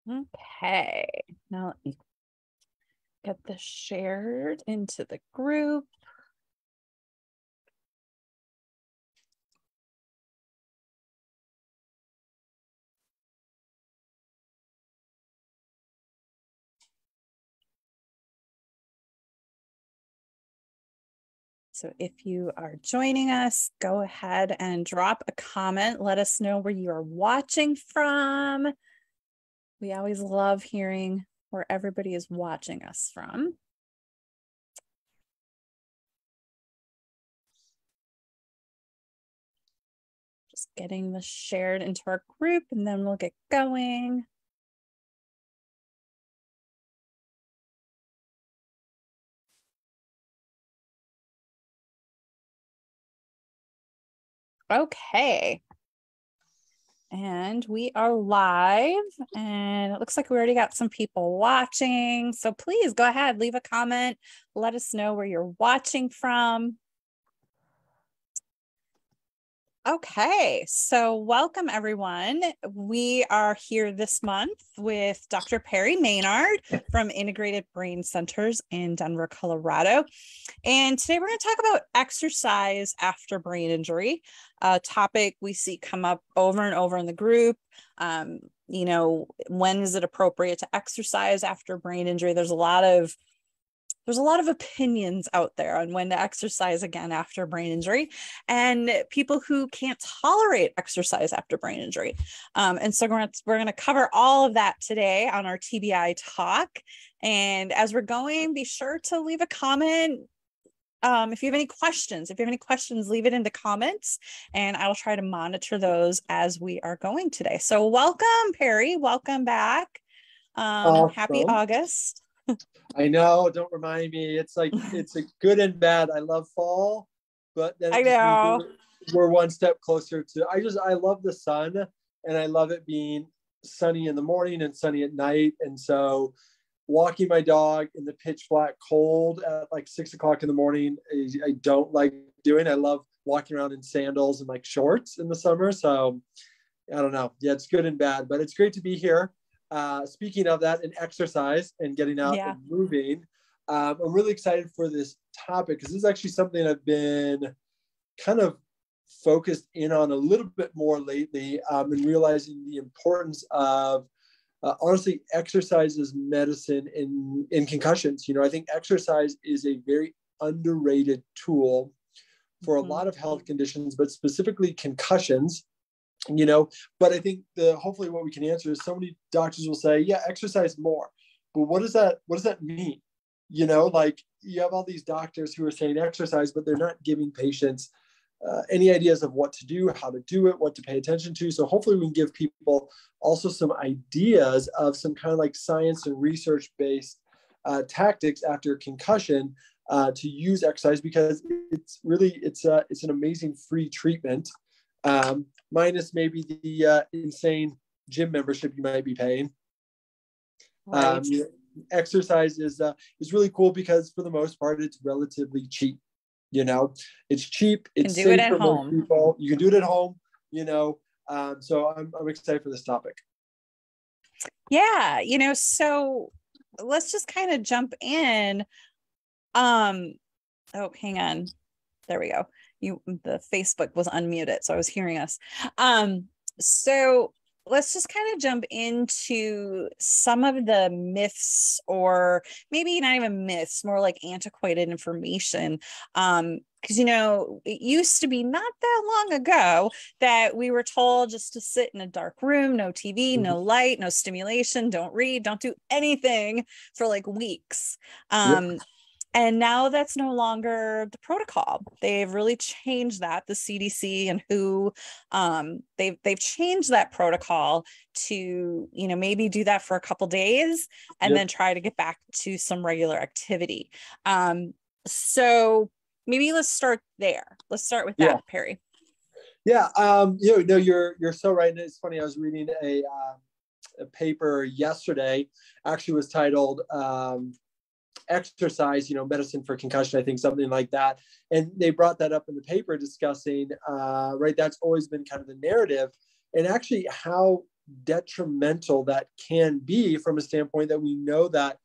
Okay, now let me get this shared into the group. So if you are joining us, go ahead and drop a comment. Let us know where you are watching from. We always love hearing where everybody is watching us from. Just getting this shared into our group and then we'll get going. Okay. And we are live and it looks like we already got some people watching. So please go ahead, leave a comment. Let us know where you're watching from. Okay, so welcome everyone. We are here this month with Dr. Perry Maynard from Integrated Brain Centers in Denver, Colorado. And today we're going to talk about exercise after brain injury, a topic we see come up over and over in the group. You know, when is it appropriate to exercise after brain injury? There's a lot of opinions out there on when to exercise again after brain injury, and people who can't tolerate exercise after brain injury. And so we're going to cover all of that today on our TBI talk. And as we're going, be sure to leave a comment. If you have any questions, leave it in the comments and I'll try to monitor those as we are going today. So welcome, Perry. Welcome back. Awesome. Happy August. I know, don't remind me. It's like, it's a good and bad. I love fall, but then I know we're one step closer to, I love the sun and I love it being sunny in the morning and sunny at night. And so walking my dog in the pitch black cold at like 6 o'clock in the morning, I don't like doing. I love walking around in sandals and like shorts in the summer. So I don't know. Yeah, it's good and bad, but it's great to be here. Speaking of that and exercise and getting out and moving, I'm really excited for this topic because this is actually something I've been kind of focused in on a little bit more lately, and realizing the importance of honestly exercise as medicine in concussions. You know, I think exercise is a very underrated tool for a lot of health conditions, but specifically concussions. You know, but I think hopefully what we can answer is so many doctors will say, yeah, exercise more. But what does that mean? You know, like you have all these doctors who are saying exercise, but they're not giving patients any ideas of what to do, how to do it, what to pay attention to. So hopefully we can give people also some ideas of some kind of like science and research-based tactics after concussion to use exercise, because it's an amazing free treatment. Minus maybe the insane gym membership you might be paying. Right. Exercise is really cool because for the most part, it's relatively cheap. You know, it's cheap. It's safe for most people. You can do it at home. You know, so I'm excited for this topic. Yeah, you know, so let's just kind of jump in. Oh, hang on. There we go. The Facebook was unmuted, so I was hearing us. So let's just kind of jump into some of the myths, or maybe not even myths, more like antiquated information. Because, you know, it used to be not that long ago that we were told just to sit in a dark room, no TV, no light, no stimulation, don't read, don't do anything for like weeks. And now that's no longer the protocol. They've really changed that, the CDC and WHO, they've changed that protocol to, you know, maybe do that for a couple days and then try to get back to some regular activity. So maybe let's start there. Let's start with that, Perry. Yeah, you know, you're so right. And it's funny, I was reading a paper yesterday, actually was titled exercise, you know, medicine for concussion, I think, something like that. And they brought that up in the paper discussing, right, that's always been kind of the narrative. And actually how detrimental that can be from a standpoint that we know that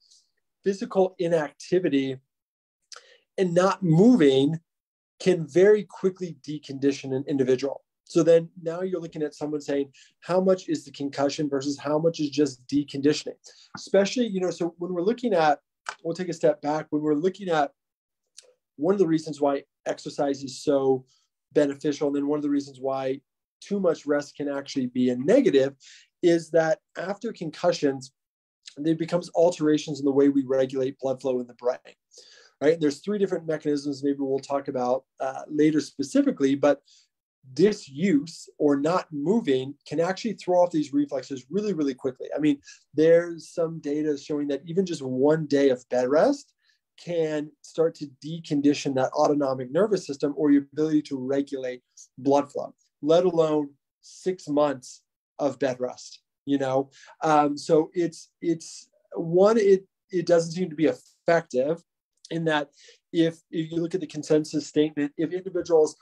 physical inactivity and not moving can very quickly decondition an individual. So then now you're looking at someone saying, how much is the concussion versus how much is just deconditioning? Especially, you know, so when we're looking at, we'll take a step back, when we're looking at one of the reasons why exercise is so beneficial, and then one of the reasons why too much rest can actually be a negative, is that after concussions, there becomes alterations in the way we regulate blood flow in the brain, right? And there's 3 different mechanisms maybe we'll talk about later specifically, but disuse or not moving can actually throw off these reflexes really, really quickly. I mean, there's some data showing that even just one day of bed rest can start to decondition that autonomic nervous system or your ability to regulate blood flow, let alone 6 months of bed rest, you know? So it doesn't seem to be effective in that if you look at the consensus statement, if individuals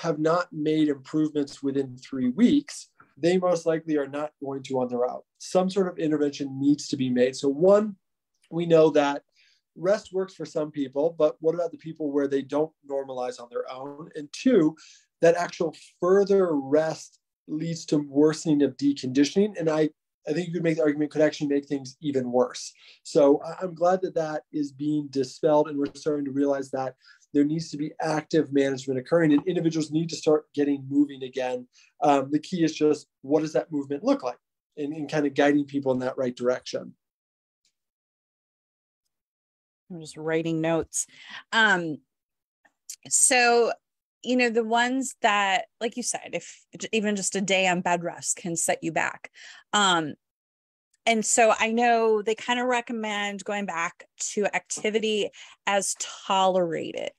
have not made improvements within 3 weeks, they most likely are not going to on their own. Some sort of intervention needs to be made. So one, we know that rest works for some people, but what about the people where they don't normalize on their own? And 2, that actual further rest leads to worsening of deconditioning. And I think you could make the argument could actually make things even worse. So I'm glad that that is being dispelled and we're starting to realize that there needs to be active management occurring and individuals need to start getting moving again. The key is just, what does that movement look like? And kind of guiding people in that right direction. I'm just writing notes. So, you know, the ones that, like you said, if even just a day on bed rest can set you back. And so I know they kind of recommend going back to activity as tolerated.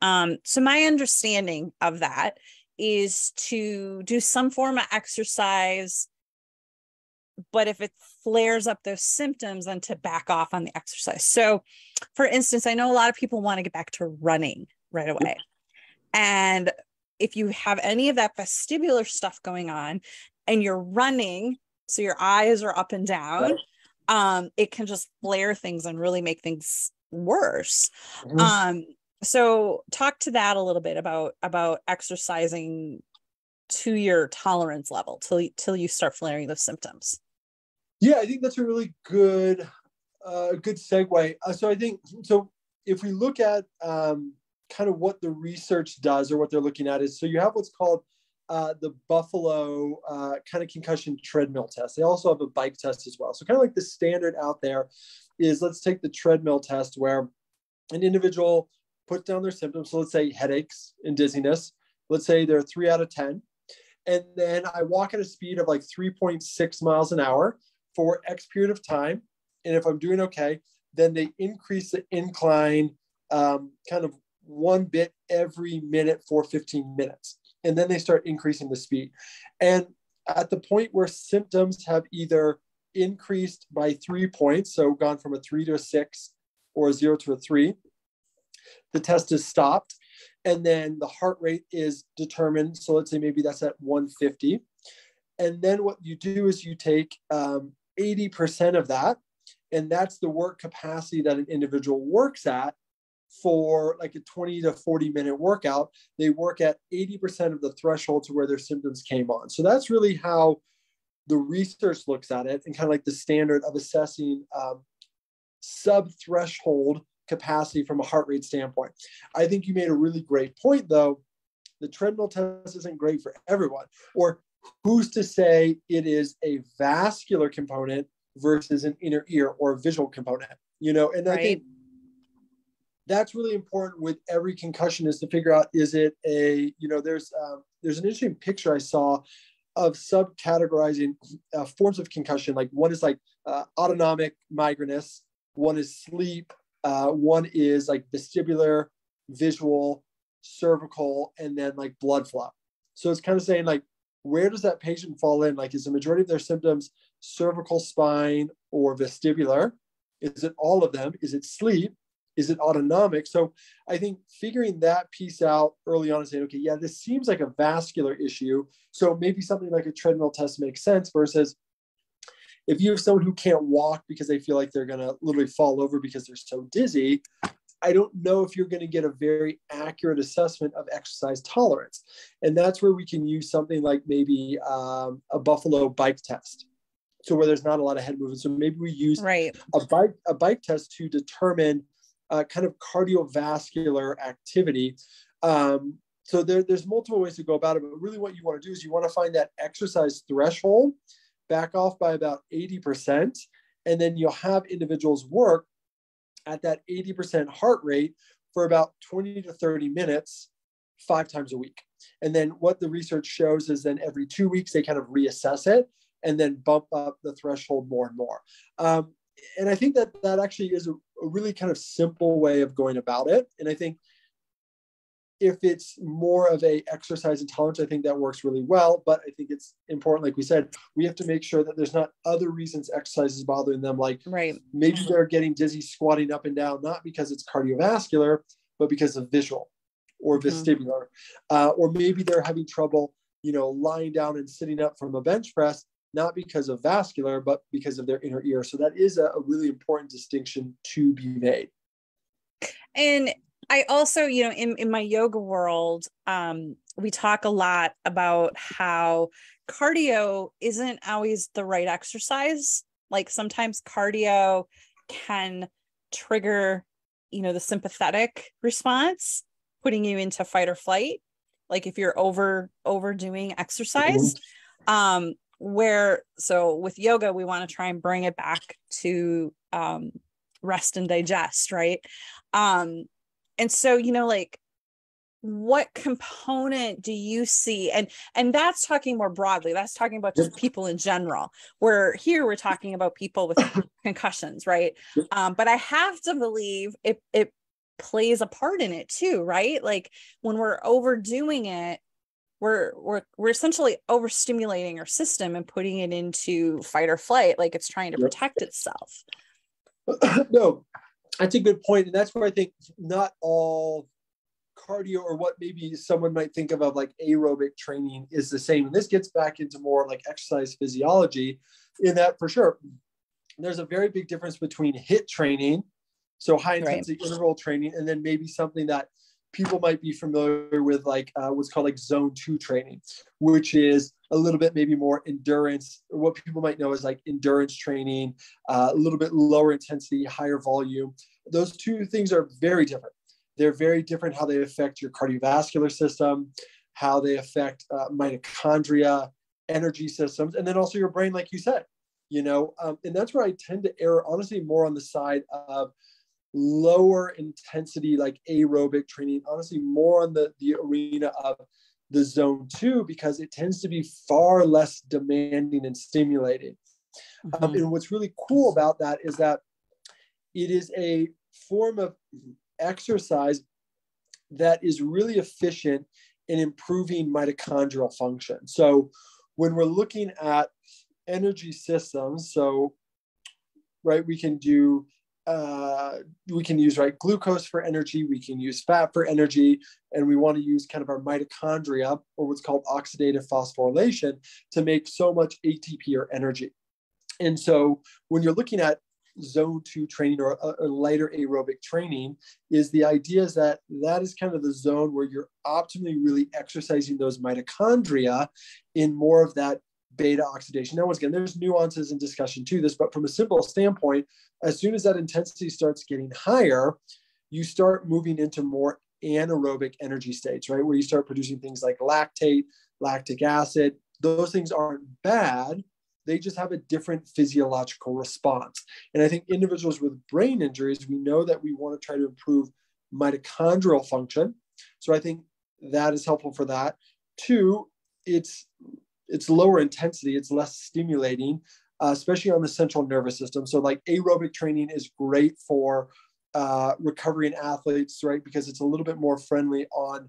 So my understanding of that is to do some form of exercise, but if it flares up those symptoms, then to back off on the exercise. So for instance, I know a lot of people want to get back to running right away. And if you have any of that vestibular stuff going on and you're running, so your eyes are up and down, it can just flare things and really make things worse. So talk to that a little bit about exercising to your tolerance level till you start flaring those symptoms. Yeah, I think that's a really good segue. So I think, so if we look at kind of what the research does or what they're looking at is, so you have what's called the Buffalo kind of concussion treadmill test. They also have a bike test as well. So kind of like the standard out there is, let's take the treadmill test where an individual puts down their symptoms. So let's say headaches and dizziness. Let's say they're 3 out of 10. And then I walk at a speed of like 3.6 miles an hour for X period of time. And if I'm doing okay, then they increase the incline kind of 1 bit every minute for 15 minutes. And then they start increasing the speed. And at the point where symptoms have either increased by 3 points, so gone from a 3 to a 6 or a 0 to a 3, the test is stopped. And then the heart rate is determined. So let's say maybe that's at 150. And then what you do is you take 80% of that, and that's the work capacity that an individual works at for like a 20 to 40 minute workout. They work at 80% of the threshold to where their symptoms came on. So that's really how the research looks at it, and kind of like the standard of assessing sub-threshold capacity from a heart rate standpoint. I think you made a really great point though. The treadmill test isn't great for everyone, or who's to say it is a vascular component versus an inner ear or a visual component, you know? And I think that's really important with every concussion, is to figure out, is it a, you know, there's an interesting picture I saw of subcategorizing forms of concussion. Like one is like autonomic migrainous, one is sleep, one is like vestibular, visual, cervical, and then like blood flow. So it's kind of saying like, where does that patient fall in? Like, is the majority of their symptoms cervical, spine, or vestibular? Is it all of them? Is it sleep? Is it autonomic? So I think figuring that piece out early on and saying, okay, yeah, this seems like a vascular issue. So maybe something like a treadmill test makes sense versus If you have someone who can't walk because they feel like they're going to literally fall over because they're so dizzy, I don't know if you're going to get a very accurate assessment of exercise tolerance. And that's where we can use something like maybe a Buffalo bike test. So where there's not a lot of head movement. So maybe we use a bike test to determine kind of cardiovascular activity. So there's multiple ways to go about it, but really what you want to do is you want to find that exercise threshold, back off by about 80%, and then you'll have individuals work at that 80% heart rate for about 20 to 30 minutes, 5 times a week. And then what the research shows is then every 2 weeks, they kind of reassess it and then bump up the threshold more and more. And I think that actually is a really kind of simple way of going about it. And I think if it's more of a exercise intolerance, I think that works really well. But I think it's important, like we said, we have to make sure that there's not other reasons exercise is bothering them. Like maybe they're getting dizzy squatting up and down, not because it's cardiovascular, but because of visual or vestibular. Or maybe they're having trouble, lying down and sitting up from a bench press, not because of vascular, but because of their inner ear. So that is a really important distinction to be made. And I also, in my yoga world, we talk a lot about how cardio isn't always the right exercise. Like sometimes cardio can trigger, the sympathetic response, putting you into fight or flight. Like if you're overdoing exercise, so with yoga, we want to try and bring it back to rest and digest, right? And so, like, what component do you see? And that's talking more broadly. That's talking about just people in general. Where here we're talking about people with concussions, right? But I have to believe it plays a part in it too, right? Like when we're overdoing it, we're essentially overstimulating our system and putting it into fight or flight, like it's trying to protect itself. No, that's a good point. And that's where I think not all cardio or what maybe someone might think of like aerobic training is the same. And this gets back into more like exercise physiology in that for sure. There's a very big difference between HIIT training, so high intensity interval training, and then maybe something that people might be familiar with, like what's called like zone 2 training, which is a little bit maybe more endurance, or what people might know as like endurance training, a little bit lower intensity, higher volume. Those two things are very different. They're very different how they affect your cardiovascular system, how they affect mitochondria, energy systems, and then also your brain, like you said, and that's where I tend to err, honestly, more on the side of lower intensity, like aerobic training, honestly, more on the arena of the zone 2, because it tends to be far less demanding and stimulating. And what's really cool about that is that it is a form of exercise that is really efficient in improving mitochondrial function. So when we're looking at energy systems, we can do we can use glucose for energy, we can use fat for energy, and we want to use kind of our mitochondria, or what's called oxidative phosphorylation, to make so much ATP or energy. And so when you're looking at zone 2 training or a lighter aerobic training, is the idea is that is kind of the zone where you're optimally really exercising those mitochondria in more of that beta oxidation. Now, once again, there's nuances and discussion to this, but from a simple standpoint, as soon as that intensity starts getting higher, you start moving into more anaerobic energy states, right? Where you start producing things like lactate, lactic acid. Those things aren't bad. They just have a different physiological response. And I think individuals with brain injuries, we know that we want to try to improve mitochondrial function. So I think that is helpful for that. 2, it's lower intensity, it's less stimulating, especially on the central nervous system. So like aerobic training is great for recovering athletes, right? Because it's a little bit more friendly on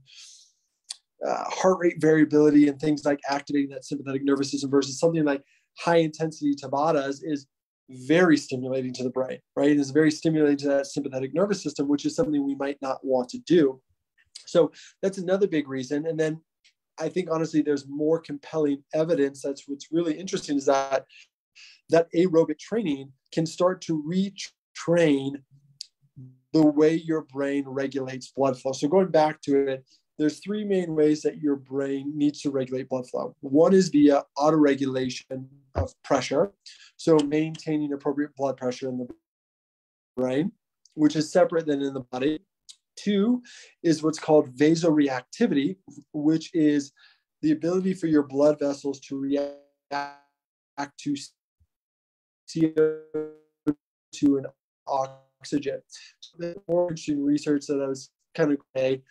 heart rate variability and things like activating that sympathetic nervous system, versus something like high intensity Tabatas is very stimulating to the brain, right? It is very stimulating to that sympathetic nervous system, which is something we might not want to do. So that's another big reason. And then I think, honestly, there's more compelling evidence. That's what's really interesting, is that that aerobic training can start to retrain the way your brain regulates blood flow. So going back to it, there's three main ways that your brain needs to regulate blood flow. One is via autoregulation of pressure. So maintaining appropriate blood pressure in the brain, which is separate than in the body. Two is what's called vasoreactivity, which is the ability for your blood vessels to react to CO2 and oxygen. So the more interesting research that I was kind of saying.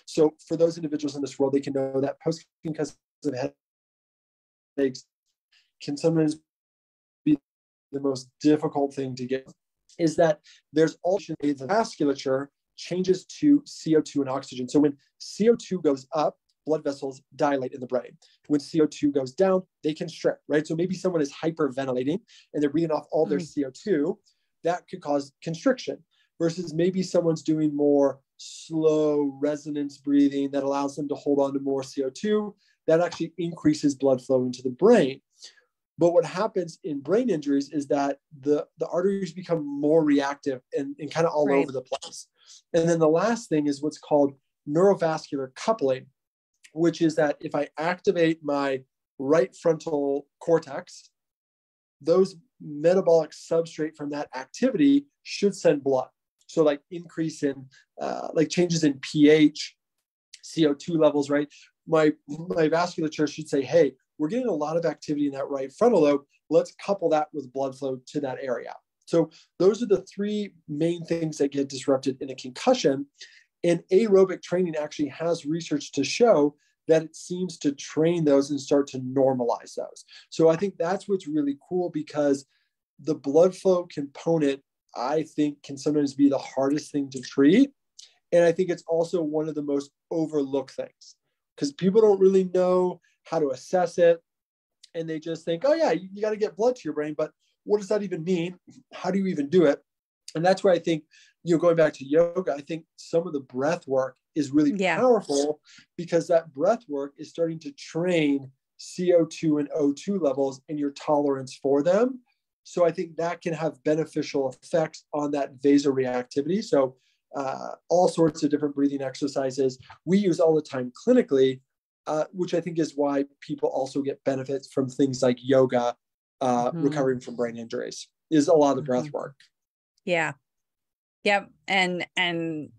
So for those individuals in this world, they can know that post-concussive headaches can sometimes be the most difficult thing to get. Is that there's also the vasculature changes to CO2 and oxygen. So when CO2 goes up, blood vessels dilate in the brain. When CO2 goes down, they constrict, right? So maybe someone is hyperventilating and they're breathing off all their CO2. That could cause constriction, versus maybe someone's doing more slow resonance breathing that allows them to hold on to more CO2. That actually increases blood flow into the brain. But what happens in brain injuries is that the arteries become more reactive and kind of all over the place. And then the last thing is what's called neurovascular coupling, which is that if I activate my right frontal cortex, those metabolic substrate from that activity should send blood. So like increase in, like changes in pH, CO2 levels, right? My vasculature should say, hey, we're getting a lot of activity in that right frontal lobe. Let's couple that with blood flow to that area. So those are the three main things that get disrupted in a concussion. And aerobic training actually has research to show that it seems to train those and start to normalize those. So I think that's what's really cool, because the blood flow component, I think, can sometimes be the hardest thing to treat. And I think it's also one of the most overlooked things, because people don't really know how to assess it. And they just think, oh yeah, you got to get blood to your brain. But what does that even mean? How do you even do it? And that's where I think, going back to yoga, I think some of the breath work is really powerful, because that breath work is starting to train CO2 and O2 levels and your tolerance for them. So I think that can have beneficial effects on that vasoreactivity. So all sorts of different breathing exercises we use all the time clinically, which I think is why people also get benefits from things like yoga, recovering from brain injuries, is a lot of the breath work. Yeah. Yep. And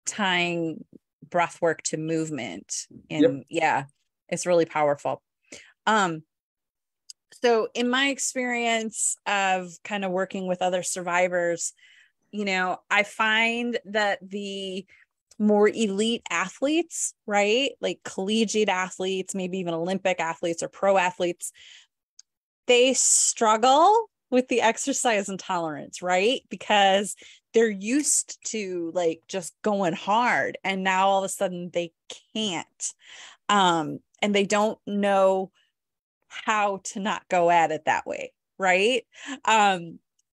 tying breath work to movement. And it's really powerful. So in my experience of kind of working with other survivors, I find that the more elite athletes, right? Like collegiate athletes, maybe even Olympic athletes or pro athletes, they struggle with the exercise intolerance, right? Because they're used to like just going hard, and now all of a sudden they can't. And they don't know how to not go at it that way, right?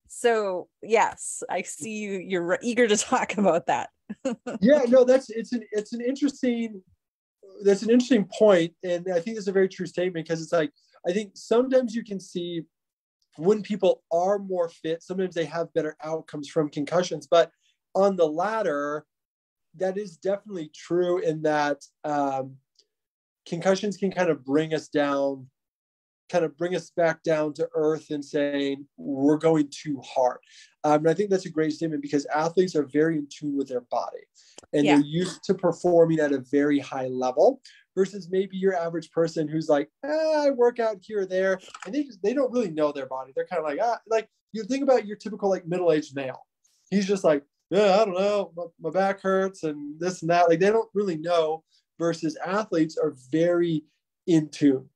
So yes, I see you're eager to talk about that. Yeah, no, that's an interesting point. And I think it's a very true statement, because it's like, I think sometimes you can see when people are more fit, sometimes they have better outcomes from concussions. But on the latter, that is definitely true, in that concussions can kind of bring us back down to earth and saying, we're going too hard. And I think that's a great statement, because athletes are very in tune with their body, and they're used to performing at a very high level, versus maybe your average person who's like, I work out here or there, and they don't really know their body. They're kind of like, like you think about your typical like middle-aged male. He's just like, I don't know, my back hurts and this and that. Like they don't really know, versus athletes are very in tune.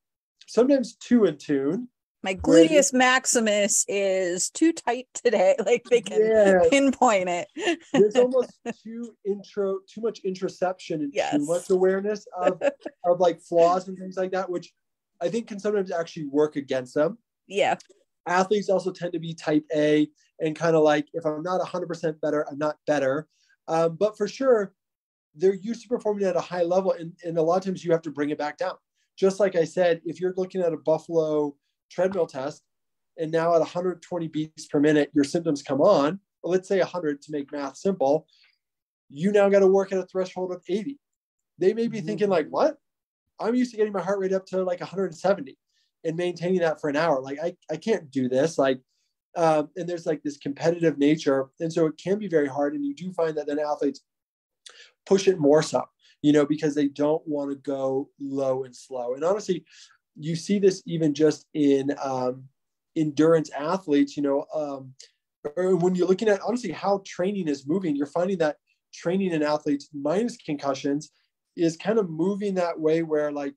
Sometimes too in tune. My gluteus maximus is too tight today. Like they can pinpoint it. There's almost too much interoception and too much awareness of like flaws and things like that, which I think can sometimes actually work against them. Yeah. Athletes also tend to be type A, and kind of like, if I'm not 100% better, I'm not better. But for sure, they're used to performing at a high level. And a lot of times you have to bring it back down. Just like I said, if you're looking at a Buffalo treadmill test, and now at 120 beats per minute, your symptoms come on, well, let's say 100 to make math simple, you now got to work at a threshold of 80. They may be thinking like, what? I'm used to getting my heart rate up to like 170 and maintaining that for an hour. Like I can't do this. Like, and there's like this competitive nature. And so it can be very hard. And you do find that then athletes push it more so, because they don't want to go low and slow. And honestly, you see this even just in endurance athletes, or when you're looking at honestly how training is moving, you're finding that training in athletes minus concussions is kind of moving that way where like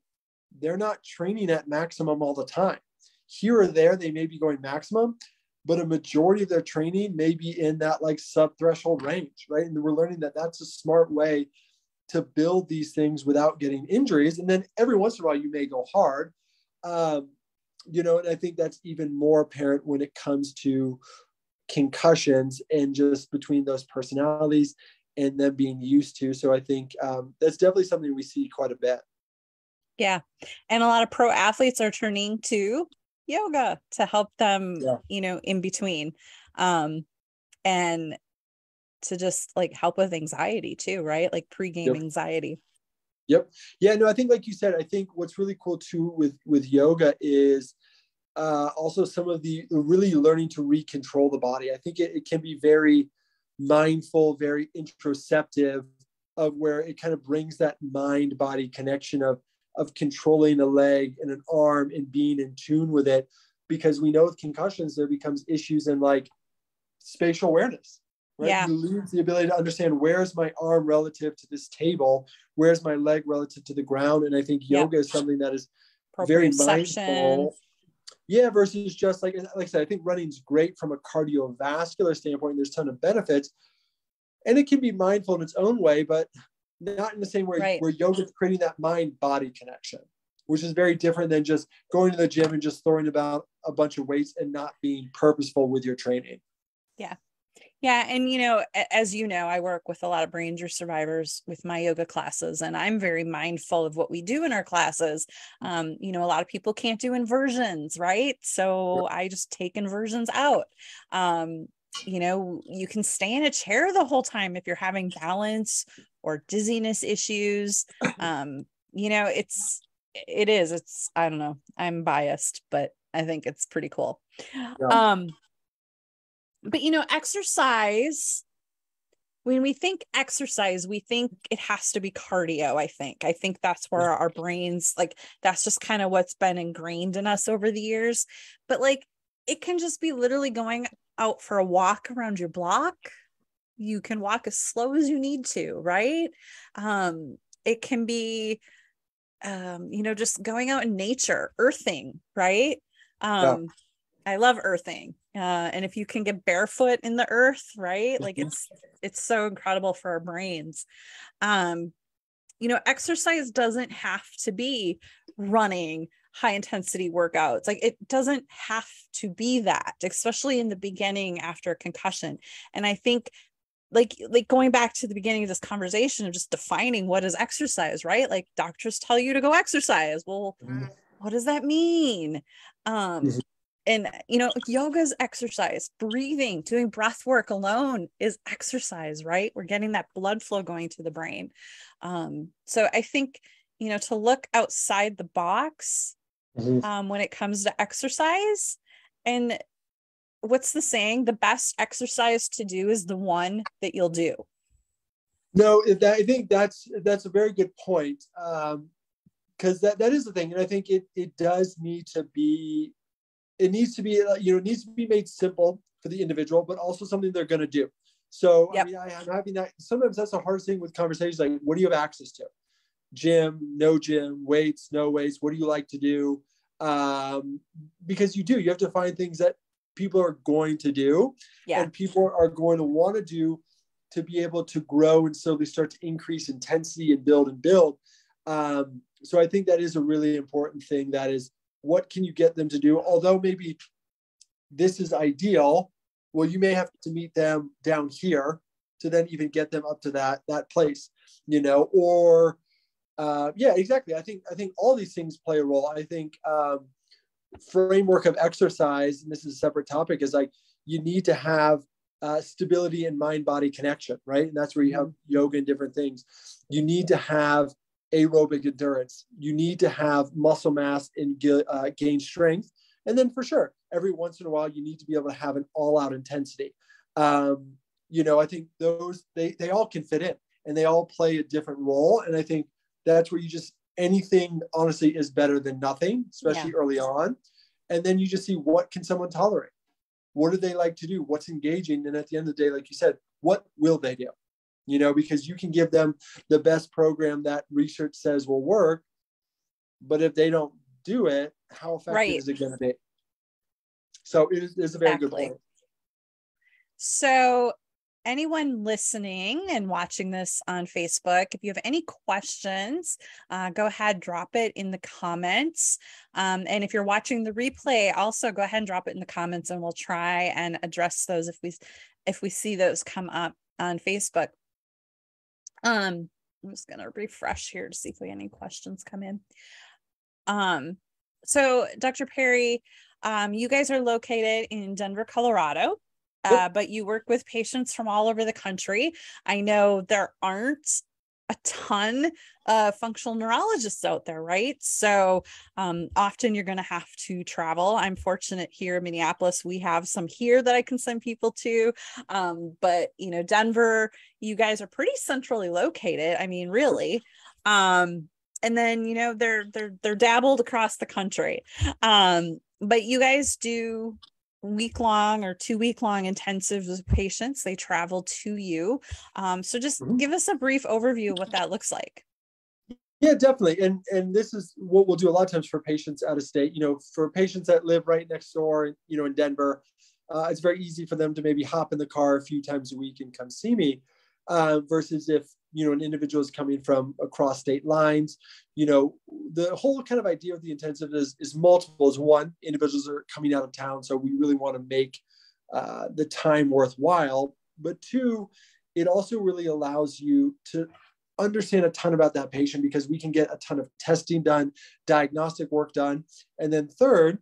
they're not training at maximum all the time. Here or there, they may be going maximum, but a majority of their training may be in that like sub-threshold range, right? And we're learning that that's a smart way to build these things without getting injuries. And then every once in a while, you may go hard, and I think that's even more apparent when it comes to concussions and just between those personalities and them being used to. So I think that's definitely something we see quite a bit. Yeah. And a lot of pro athletes are turning to yoga to help them, in between. And to just like help with anxiety too, right? Like pre-game anxiety. Yep. Yeah, no, I think like you said, I think what's really cool too with yoga is also some of the really learning to recontrol the body. I think it can be very mindful, very introspective of where it kind of brings that mind body connection of controlling a leg and an arm and being in tune with it, because we know with concussions, there becomes issues in like spatial awareness, right? Yeah. You lose the ability to understand where's my arm relative to this table, where's my leg relative to the ground. And I think yoga is something that is very mindful. Yeah, versus just like I said, I think running's great from a cardiovascular standpoint. There's a ton of benefits, and it can be mindful in its own way, but not in the same way where yoga is creating that mind-body connection, which is very different than just going to the gym and just throwing about a bunch of weights and not being purposeful with your training. Yeah. Yeah. And, as you know, I work with a lot of brain injury survivors with my yoga classes, and I'm very mindful of what we do in our classes. A lot of people can't do inversions, right? So I just take inversions out. You can stay in a chair the whole time if you're having balance or dizziness issues. It's, I don't know, I'm biased, but I think it's pretty cool. Yeah. But exercise, when we think exercise, we think it has to be cardio. I think that's where our brains, like, that's just kind of what's been ingrained in us over the years. But like, it can just be literally going out for a walk around your block. You can walk as slow as you need to, right? It can be, just going out in nature, earthing, right? I love earthing. And if you can get barefoot in the earth, right? Like it's so incredible for our brains. Exercise doesn't have to be running, high intensity workouts. Like it doesn't have to be that, especially in the beginning after a concussion. And I think like going back to the beginning of this conversation of just defining what is exercise, right? Like doctors tell you to go exercise. Well, what does that mean? And, yoga's exercise, breathing, doing breath work alone is exercise, right? We're getting that blood flow going to the brain. So I think, to look outside the box when it comes to exercise. And what's the saying? The best exercise to do is the one that you'll do. No, I think that's a very good point. Because that is the thing. And I think it does need to be, it needs to be made simple for the individual, but also something they're going to do. So, I mean, I'm having that. Sometimes that's the hardest thing with conversations. Like, what do you have access to? Gym, no gym, weights, no weights. What do you like to do? Because you have to find things that people are going to do and people are going to want to do to be able to grow and slowly start to increase intensity and build. So I think that is a really important thing. That is, what can you get them to do? Although maybe this is ideal, well, you may have to meet them down here to then even get them up to that place, or exactly. I think all these things play a role. I think framework of exercise, and this is a separate topic, is like you need to have stability and mind-body connection, right? And that's where you have yoga and different things. You need to have aerobic endurance. You need to have muscle mass and gain strength. And then for sure, every once in a while, you need to be able to have an all-out intensity. I think those, they all can fit in and they all play a different role. And I think that's where anything honestly is better than nothing, especially early on. And then you just see, what can someone tolerate? What do they like to do? What's engaging? And at the end of the day, like you said, what will they do? Because you can give them the best program that research says will work, but if they don't do it, how effective is it going to be? So it is a very good point. So anyone listening and watching this on Facebook, if you have any questions, go ahead, drop it in the comments. And if you're watching the replay, also go ahead and drop it in the comments and we'll try and address those if we see those come up on Facebook. I'm just going to refresh here to see if we have any questions come in. So Dr. Perry, you guys are located in Denver, Colorado. But you work with patients from all over the country. I know there aren't a ton of functional neurologists out there, right? So often you're going to have to travel. I'm fortunate here in Minneapolis, we have some here that I can send people to. But, Denver, you guys are pretty centrally located. I mean, really. And then, they're dabbled across the country. But you guys do week-long or 2-week-long intensives with patients. They travel to you. So just give us a brief overview of what that looks like. Yeah, definitely. And this is what we'll do a lot of times for patients out of state. For patients that live right next door, in Denver, it's very easy for them to maybe hop in the car a few times a week and come see me, versus if, an individual is coming from across state lines. The whole kind of idea of the intensive is multiple. Is one, individuals are coming out of town, so we really want to make the time worthwhile. But two, it also really allows you to understand a ton about that patient, because we can get a ton of testing done, diagnostic work done. And then third,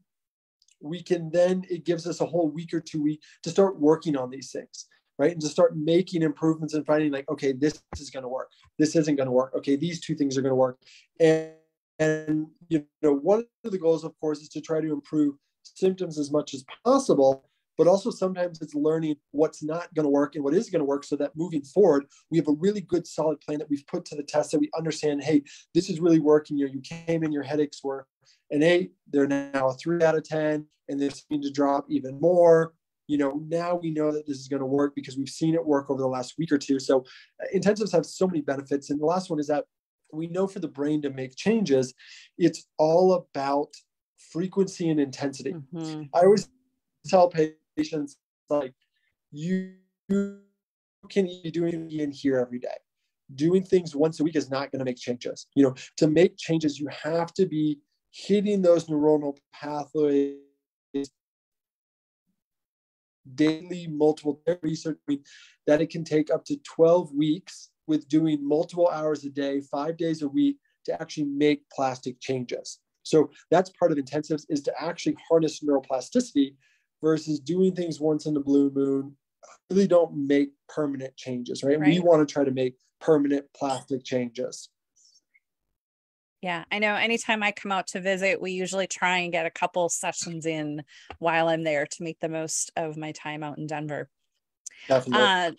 it gives us a whole week or 2 weeks to start working on these things. Right. And to start making improvements and finding like, okay, this is going to work. This isn't going to work. Okay, these two things are going to work. And one of the goals, of course, is to try to improve symptoms as much as possible. But also sometimes it's learning what's not going to work and what is going to work, so that moving forward, we have a really good solid plan that we've put to the test, that we understand, hey, this is really working. You came in, your headaches were an 8, they're now a 3 out of 10, and they're starting to drop even more. Now we know that this is going to work because we've seen it work over the last week or two. So intensives have so many benefits. And the last one is that we know for the brain to make changes, it's all about frequency and intensity. Mm-hmm. I always tell patients, like, you can be doing in here every day. Doing things once a week is not going to make changes. To make changes, you have to be hitting those neuronal pathways daily, multiple research that it can take up to 12 weeks with doing multiple hours a day, 5 days a week, to actually make plastic changes. So that's part of intensives, is to actually harness neuroplasticity, versus doing things once in the blue moon really don't make permanent changes, right? We want to try to make permanent plastic changes. Yeah, I know anytime I come out to visit, we usually try and get a couple sessions in while I'm there to make the most of my time out in Denver. Definitely.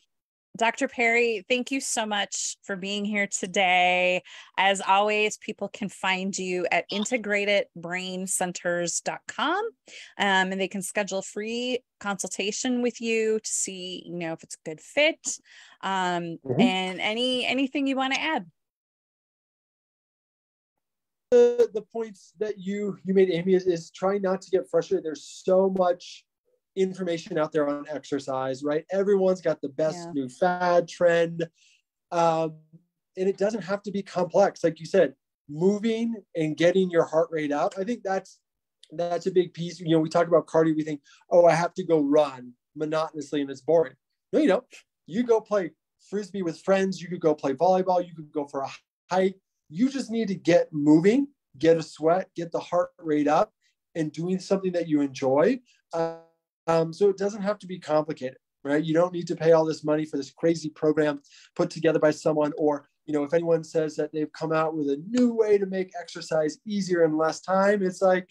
Dr. Perry, thank you so much for being here today. As always, people can find you at integratedbraincenters.com, and they can schedule a free consultation with you to see, if it's a good fit, and anything you want to add. The points that you made, Amy, is try not to get frustrated. There's so much information out there on exercise, right? Everyone's got the best new fad trend. And it doesn't have to be complex. Like you said, moving and getting your heart rate up. I think that's a big piece. We talk about cardio, we think, oh, I have to go run monotonously and it's boring. No, you don't. You go play Frisbee with friends. You could go play volleyball. You could go for a hike. You just need to get moving, get a sweat, get the heart rate up, and doing something that you enjoy. So it doesn't have to be complicated, right? You don't need to pay all this money for this crazy program put together by someone, or, if anyone says that they've come out with a new way to make exercise easier in less time, it's like,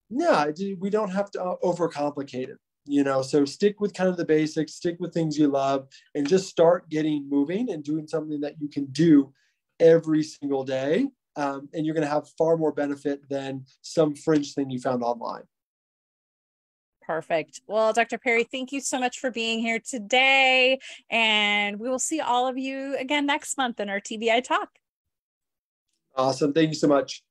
no, we don't have to overcomplicate it, so stick with kind of the basics, stick with things you love, and just start getting moving and doing something that you can do every single day. And you're going to have far more benefit than some fringe thing you found online. Perfect. Well, Dr. Perry, thank you so much for being here today. And we will see all of you again next month in our TBI talk. Awesome. Thank you so much.